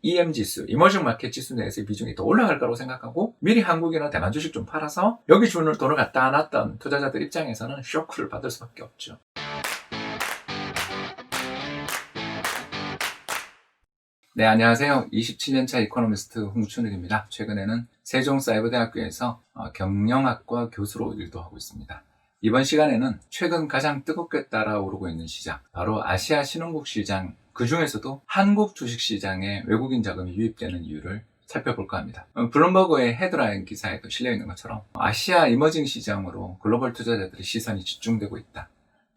EM 지수, 이머징 마켓 지수 내에서의 비중이 더 올라갈 거라고 생각하고 미리 한국이나 대만 주식 좀 팔아서 여기 주는 돈을 갖다 놨던 투자자들 입장에서는 쇼크를 받을 수밖에 없죠. 네, 안녕하세요. 27년차 이코노미스트 홍춘욱입니다. 최근에는 세종사이버대학교에서 경영학과 교수로 일도 하고 있습니다. 이번 시간에는 최근 가장 뜨겁게 따라오르고 있는 시장, 바로 아시아 신흥국 시장, 그 중에서도 한국 주식시장에 외국인 자금이 유입되는 이유를 살펴볼까 합니다. 블룸버그의 헤드라인 기사에도 실려있는 것처럼 아시아 이머징 시장으로 글로벌 투자자들의 시선이 집중되고 있다,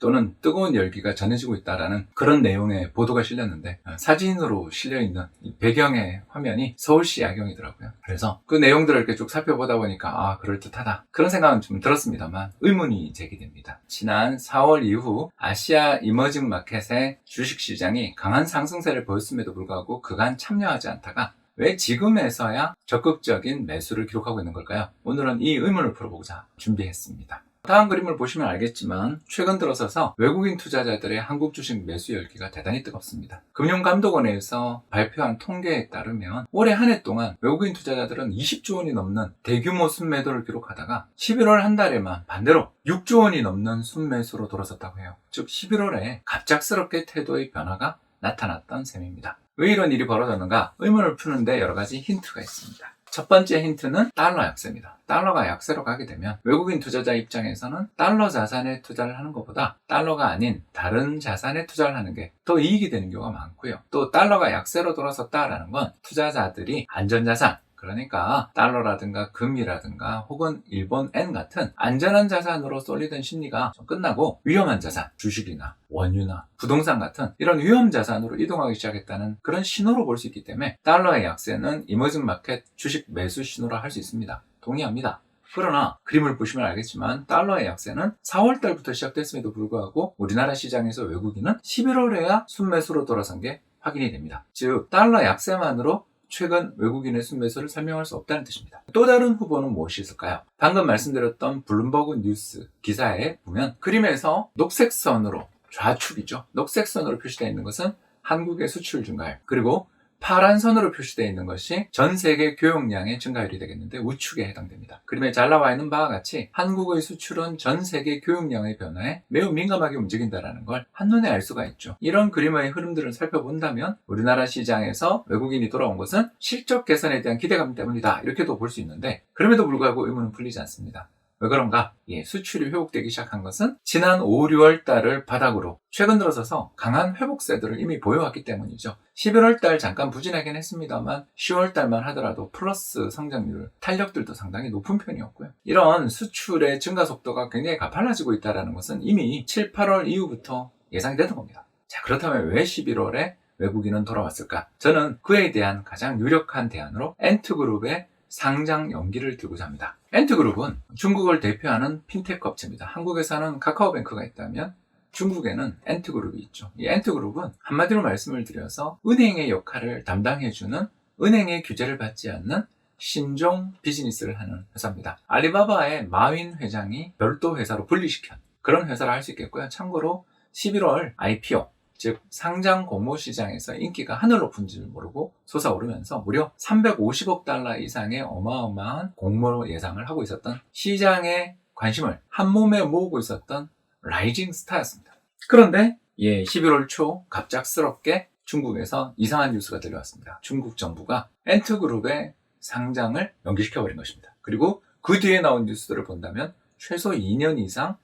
또는 뜨거운 열기가 전해지고 있다라는 그런 내용의 보도가 실렸는데, 사진으로 실려있는 이 배경의 화면이 서울시 야경이더라고요. 그래서 그 내용들을 이렇게 쭉 살펴보다 보니까 그럴듯하다, 그런 생각은 좀 들었습니다만 의문이 제기됩니다. 지난 4월 이후 아시아 이머징 마켓의 주식시장이 강한 상승세를 보였음에도 불구하고 그간 참여하지 않다가 왜 지금에서야 적극적인 매수를 기록하고 있는 걸까요? 오늘은 이 의문을 풀어보고자 준비했습니다. 다음 그림을 보시면 알겠지만 최근 들어서서 외국인 투자자들의 한국 주식 매수 열기가 대단히 뜨겁습니다. 금융감독원에서 발표한 통계에 따르면 올해 한 해 동안 외국인 투자자들은 20조 원이 넘는 대규모 순매도를 기록하다가 11월 한 달에만 반대로 6조 원이 넘는 순매수로 돌아섰다고 해요. 즉 11월에 갑작스럽게 태도의 변화가 나타났던 셈입니다. 왜 이런 일이 벌어졌는가? 의문을 푸는데 여러 가지 힌트가 있습니다. 첫 번째 힌트는 달러 약세입니다. 달러가 약세로 가게 되면 외국인 투자자 입장에서는 달러 자산에 투자를 하는 것보다 달러가 아닌 다른 자산에 투자를 하는 게 더 이익이 되는 경우가 많고요. 또 달러가 약세로 돌아섰다라는 건 투자자들이 안전자산, 그러니까 달러라든가 금이라든가 혹은 일본 엔 같은 안전한 자산으로 쏠리던 심리가 좀 끝나고 위험한 자산, 주식이나 원유나 부동산 같은 이런 위험 자산으로 이동하기 시작했다는 그런 신호로 볼 수 있기 때문에 달러의 약세는 이머징 마켓 주식 매수 신호라 할 수 있습니다. 동의합니다. 그러나 그림을 보시면 알겠지만 달러의 약세는 4월 달부터 시작됐음에도 불구하고 우리나라 시장에서 외국인은 11월에야 순매수로 돌아선 게 확인이 됩니다. 즉 달러 약세만으로 최근 외국인의 순매수를 설명할 수 없다는 뜻입니다. 또 다른 후보는 무엇이 있을까요? 방금 말씀드렸던 블룸버그 뉴스 기사에 보면 그림에서 녹색 선으로, 좌축이죠, 녹색 선으로 표시되어 있는 것은 한국의 수출 증가율, 그리고 파란 선으로 표시되어 있는 것이 전 세계 교역량의 증가율이 되겠는데 우측에 해당됩니다. 그림에 잘 나와 있는 바와 같이 한국의 수출은 전 세계 교역량의 변화에 매우 민감하게 움직인다는 걸 한눈에 알 수가 있죠. 이런 그림의 흐름들을 살펴본다면 우리나라 시장에서 외국인이 돌아온 것은 실적 개선에 대한 기대감 때문이다, 이렇게도 볼 수 있는데 그럼에도 불구하고 의문은 풀리지 않습니다. 왜 그런가? 수출이 회복되기 시작한 것은 지난 5, 6월 달을 바닥으로 최근 들어서서 강한 회복세들을 이미 보여왔기 때문이죠. 11월 달 잠깐 부진하긴 했습니다만 10월 달만 하더라도 플러스 성장률, 탄력들도 상당히 높은 편이었고요. 이런 수출의 증가 속도가 굉장히 가팔라지고 있다는 것은 이미 7, 8월 이후부터 예상이 되는 겁니다. 자, 그렇다면 왜 11월에 외국인은 돌아왔을까? 저는 그에 대한 가장 유력한 대안으로 엔트그룹의 상장 연기를 들고자 합니다. 엔트그룹은 중국을 대표하는 핀테크 업체입니다. 한국에서는 카카오뱅크가 있다면 중국에는 엔트그룹이 있죠. 이 엔트그룹은 한마디로 말씀을 드려서 은행의 역할을 담당해주는, 은행의 규제를 받지 않는 신종 비즈니스를 하는 회사입니다. 알리바바의 마윈 회장이 별도 회사로 분리시킨 그런 회사를 할 수 있겠고요. 참고로 11월 IPO, 즉 상장 공모 시장에서 인기가 하늘 높은 줄 모르고 솟아오르면서 무려 350억 달러 이상의 어마어마한 공모 예상을 하고 있었던, 시장의 관심을 한몸에 모으고 있었던 라이징 스타였습니다. 그런데 11월 초 갑작스럽게 중국에서 이상한 뉴스가 들려왔습니다. 중국 정부가 엔트그룹의 상장을 연기시켜버린 것입니다. 그리고 그 뒤에 나온 뉴스들을 본다면 최소 2년 이상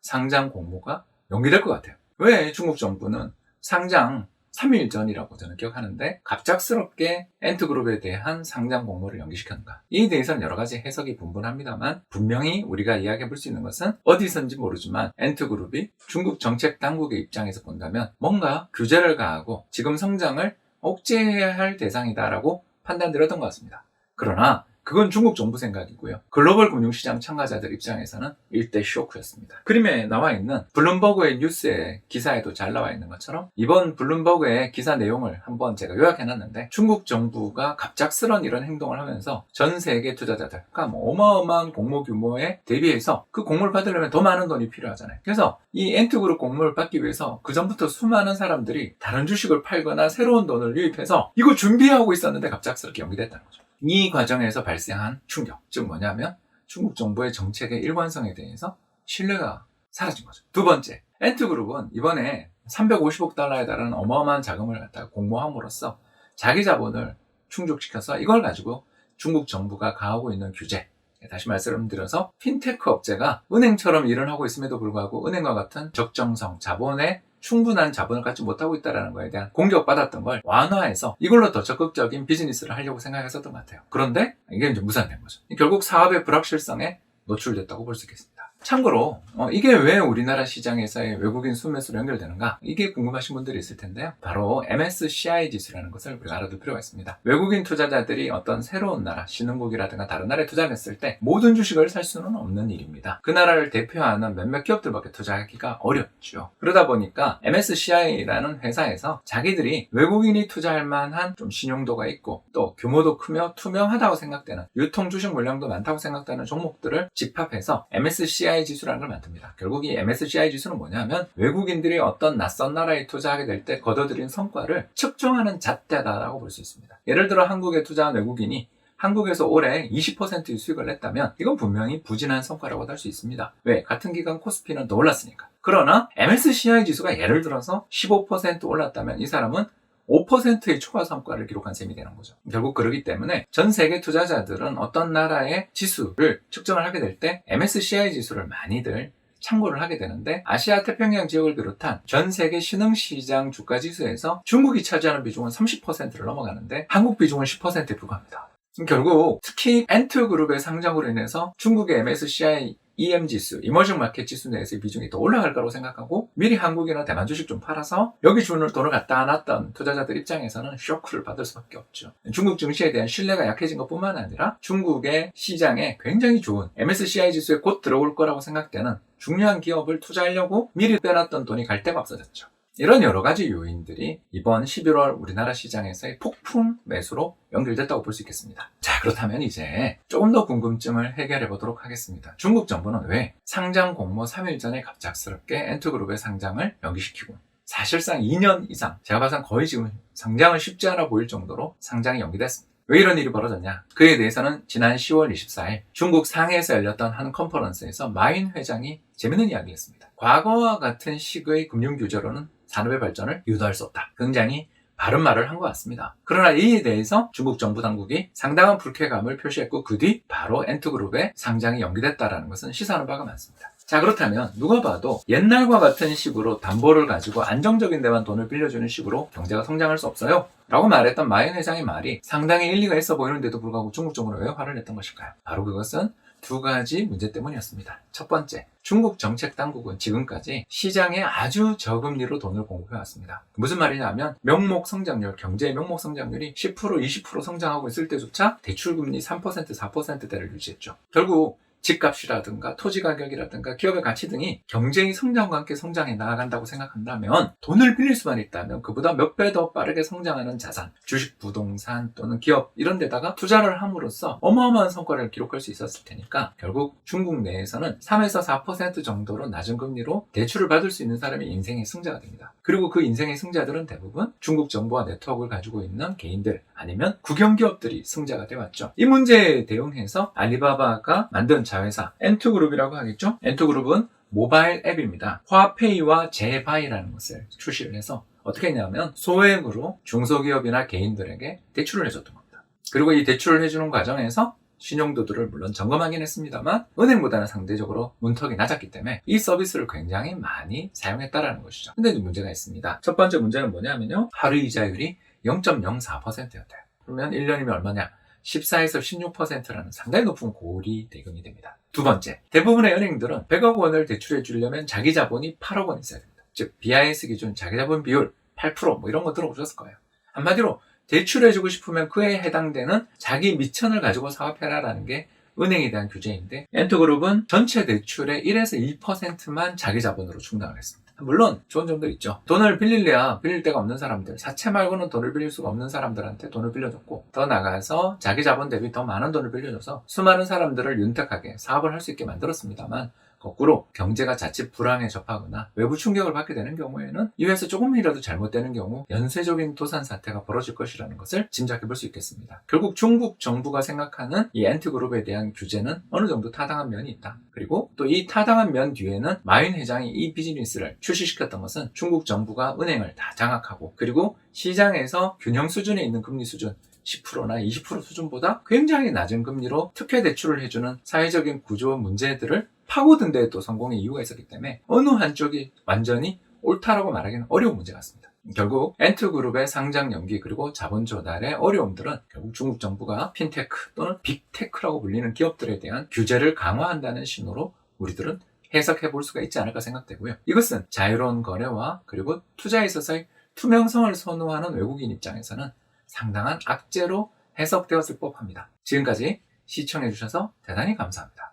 상장 공모가 연기될 것 같아요. 왜 중국 정부는 상장 3일 전이라고 저는 기억하는데 갑작스럽게 엔트그룹에 대한 상장 공모를 연기시켰는가? 이에 대해서는 여러 가지 해석이 분분합니다만 분명히 우리가 이야기해 볼 수 있는 것은 어디선지 모르지만 엔트그룹이 중국 정책 당국의 입장에서 본다면 뭔가 규제를 가하고 지금 성장을 억제해야 할 대상이다라고 판단들었던 것 같습니다. 그러나 그건 중국 정부 생각이고요. 글로벌 금융시장 참가자들 입장에서는 일대 쇼크였습니다. 그림에 나와 있는 블룸버그의 뉴스의 기사에도 잘 나와 있는 것처럼 이번 블룸버그의 기사 내용을 한번 제가 요약해놨는데 중국 정부가 갑작스런 이런 행동을 하면서 전 세계 투자자들, 그러니까 어마어마한 공모 규모에 대비해서 그 공모를 받으려면 더 많은 돈이 필요하잖아요. 그래서 이 엔트그룹 공모를 받기 위해서 그 전부터 수많은 사람들이 다른 주식을 팔거나 새로운 돈을 유입해서 이거 준비하고 있었는데 갑작스럽게 연기됐다는 거죠. 이 과정에서 발생한 충격, 즉 뭐냐면 중국 정부의 정책의 일관성에 대해서 신뢰가 사라진 거죠. 두 번째, 엔트그룹은 이번에 350억 달러에 달하는 어마어마한 자금을 갖다가 공모함으로써 자기 자본을 충족시켜서 이걸 가지고 중국 정부가 가하고 있는 규제, 다시 말씀드려서 핀테크 업체가 은행처럼 일을 하고 있음에도 불구하고 은행과 같은 적정성, 자본의 충분한 자본을 갖지 못하고 있다는 거에 대한 공격받았던 걸 완화해서 이걸로 더 적극적인 비즈니스를 하려고 생각했었던 것 같아요. 그런데 이게 이제 무산된 거죠. 결국 사업의 불확실성에 노출됐다고 볼 수 있겠습니다. 참고로 이게 왜 우리나라 시장에서의 외국인 순매수로 연결되는가, 이게 궁금하신 분들이 있을 텐데요. 바로 MSCI 지수라는 것을 우리가 알아둘 필요가 있습니다. 외국인 투자자들이 어떤 새로운 나라, 신흥국이라든가 다른 나라에 투자를 했을 때 모든 주식을 살 수는 없는 일입니다. 그 나라를 대표하는 몇몇 기업들밖에 투자하기가 어렵죠. 그러다 보니까 MSCI라는 회사에서 자기들이 외국인이 투자할 만한 좀 신용도가 있고 또 규모도 크며 투명하다고 생각되는, 유통 주식 물량도 많다고 생각되는 종목들을 집합해서 MSCI 지수라는 걸 만듭니다. 결국 이 MSCI 지수는 뭐냐면 외국인들이 어떤 낯선 나라에 투자하게 될 때 거둬들인 성과를 측정하는 잣대다라고 볼 수 있습니다. 예를 들어 한국에 투자한 외국인이 한국에서 올해 20%의 수익을 냈다면 이건 분명히 부진한 성과라고 할 수 있습니다. 왜? 같은 기간 코스피는 더 올랐으니까. 그러나 MSCI 지수가 예를 들어서 15% 올랐다면 이 사람은 5%의 초과 성과를 기록한 셈이 되는 거죠. 결국 그러기 때문에 전 세계 투자자들은 어떤 나라의 지수를 측정을 하게 될 때 MSCI 지수를 많이들 참고를 하게 되는데, 아시아 태평양 지역을 비롯한 전 세계 신흥시장 주가지수에서 중국이 차지하는 비중은 30%를 넘어가는데 한국 비중은 10%에 불과합니다. 결국 특히 엔트그룹의 상장으로 인해서 중국의 MSCI EM 지수, 이머징 마켓 지수 내에서의 비중이 더 올라갈 거라고 생각하고 미리 한국이나 대만 주식 좀 팔아서 여기 주는 돈을 갖다 놨던 투자자들 입장에서는 쇼크를 받을 수밖에 없죠. 중국 증시에 대한 신뢰가 약해진 것뿐만 아니라 중국의 시장에 굉장히 좋은 MSCI 지수에 곧 들어올 거라고 생각되는 중요한 기업을 투자하려고 미리 빼놨던 돈이 갈 데가 없어졌죠. 이런 여러 가지 요인들이 이번 11월 우리나라 시장에서의 폭풍 매수로 연결됐다고 볼 수 있겠습니다. 자, 그렇다면 이제 조금 더 궁금증을 해결해 보도록 하겠습니다. 중국 정부는 왜 상장 공모 3일 전에 갑작스럽게 엔트그룹의 상장을 연기시키고, 사실상 2년 이상, 제가 봐선 거의 지금 상장은 쉽지 않아 보일 정도로 상장이 연기됐습니다. 왜 이런 일이 벌어졌냐? 그에 대해서는 지난 10월 24일 중국 상해에서 열렸던 한 컨퍼런스에서 마윈 회장이 재밌는 이야기를 했습니다. 과거와 같은 식의 금융 규제로는 산업의 발전을 유도할 수 없다. 굉장히 바른 말을 한 것 같습니다. 그러나 이에 대해서 중국 정부 당국이 상당한 불쾌감을 표시했고 그 뒤 바로 엔트그룹의 상장이 연기됐다는 것은 시사하는 바가 많습니다. 자, 그렇다면 누가 봐도 옛날과 같은 식으로 담보를 가지고 안정적인 데만 돈을 빌려주는 식으로 경제가 성장할 수 없어요 라고 말했던 마윈 회장의 말이 상당히 일리가 있어 보이는데도 불구하고 중국 정부는 왜 화를 냈던 것일까요? 바로 그것은 두 가지 문제 때문이었습니다. 첫 번째, 중국 정책 당국은 지금까지 시장에 아주 저금리로 돈을 공급해 왔습니다. 무슨 말이냐면 명목 성장률, 경제의 명목 성장률이 10%, 20% 성장하고 있을 때조차 대출금리 3%, 4%대를 유지했죠. 결국 집값이라든가 토지 가격이라든가 기업의 가치 등이 경제의 성장과 함께 성장해 나아간다고 생각한다면 돈을 빌릴 수만 있다면 그보다 몇 배 더 빠르게 성장하는 자산, 주식, 부동산 또는 기업 이런 데다가 투자를 함으로써 어마어마한 성과를 기록할 수 있었을 테니까 결국 중국 내에서는 3에서 4% 정도로 낮은 금리로 대출을 받을 수 있는 사람이 인생의 승자가 됩니다. 그리고 그 인생의 승자들은 대부분 중국 정부와 네트워크를 가지고 있는 개인들 아니면 국영기업들이 승자가 되었죠. 이 문제에 대응해서 알리바바가 만든 자회사 엔투그룹이라고 하겠죠. 엔투그룹은 모바일 앱입니다. 화페이와 제바이라는 것을 출시를 해서 어떻게 했냐면 소액으로 중소기업이나 개인들에게 대출을 해줬던 겁니다. 그리고 이 대출을 해주는 과정에서 신용도들을 물론 점검하긴 했습니다만 은행보다는 상대적으로 문턱이 낮았기 때문에 이 서비스를 굉장히 많이 사용했다는 것이죠. 근데 문제가 있습니다. 첫 번째 문제는 뭐냐면요, 하루 이자율이 0.04%였대요. 그러면 1년이면 얼마냐? 14에서 16%라는 상당히 높은 고리 대금이 됩니다. 두 번째, 대부분의 은행들은 100억 원을 대출해 주려면 자기 자본이 8억 원 있어야 됩니다. 즉 BIS 기준 자기 자본 비율 8% 뭐 이런 거 들어보셨을 거예요. 한마디로 대출해주고 싶으면 그에 해당되는 자기 미천을 가지고 사업해라라는 게 은행에 대한 규제인데, 엔터그룹은 전체 대출의 1에서 2%만 자기 자본으로 충당을 했습니다. 물론 좋은 점도 있죠. 돈을 빌릴래야 빌릴 데가 없는 사람들, 사채 말고는 돈을 빌릴 수가 없는 사람들한테 돈을 빌려줬고, 더 나가서 자기 자본 대비 더 많은 돈을 빌려줘서 수많은 사람들을 윤택하게 사업을 할 수 있게 만들었습니다만, 거꾸로 경제가 자칫 불황에 접하거나 외부 충격을 받게 되는 경우에는 이외에서 조금이라도 잘못되는 경우 연쇄적인 도산 사태가 벌어질 것이라는 것을 짐작해 볼 수 있겠습니다. 결국 중국 정부가 생각하는 이 엔트그룹에 대한 규제는 어느 정도 타당한 면이 있다. 그리고 또 이 타당한 면 뒤에는 마윈 회장이 이 비즈니스를 출시시켰던 것은 중국 정부가 은행을 다 장악하고, 그리고 시장에서 균형 수준에 있는 금리 수준 10%나 20% 수준보다 굉장히 낮은 금리로 특혜 대출을 해주는 사회적인 구조 문제들을 파고든 데에 또 성공의 이유가 있었기 때문에 어느 한쪽이 완전히 옳다라고 말하기는 어려운 문제 같습니다. 결국 엔트그룹의 상장 연기 그리고 자본 조달의 어려움들은 결국 중국 정부가 핀테크 또는 빅테크라고 불리는 기업들에 대한 규제를 강화한다는 신호로 우리들은 해석해 볼 수가 있지 않을까 생각되고요. 이것은 자유로운 거래와 그리고 투자에 있어서의 투명성을 선호하는 외국인 입장에서는 상당한 악재로 해석되었을 법합니다. 지금까지 시청해 주셔서 대단히 감사합니다.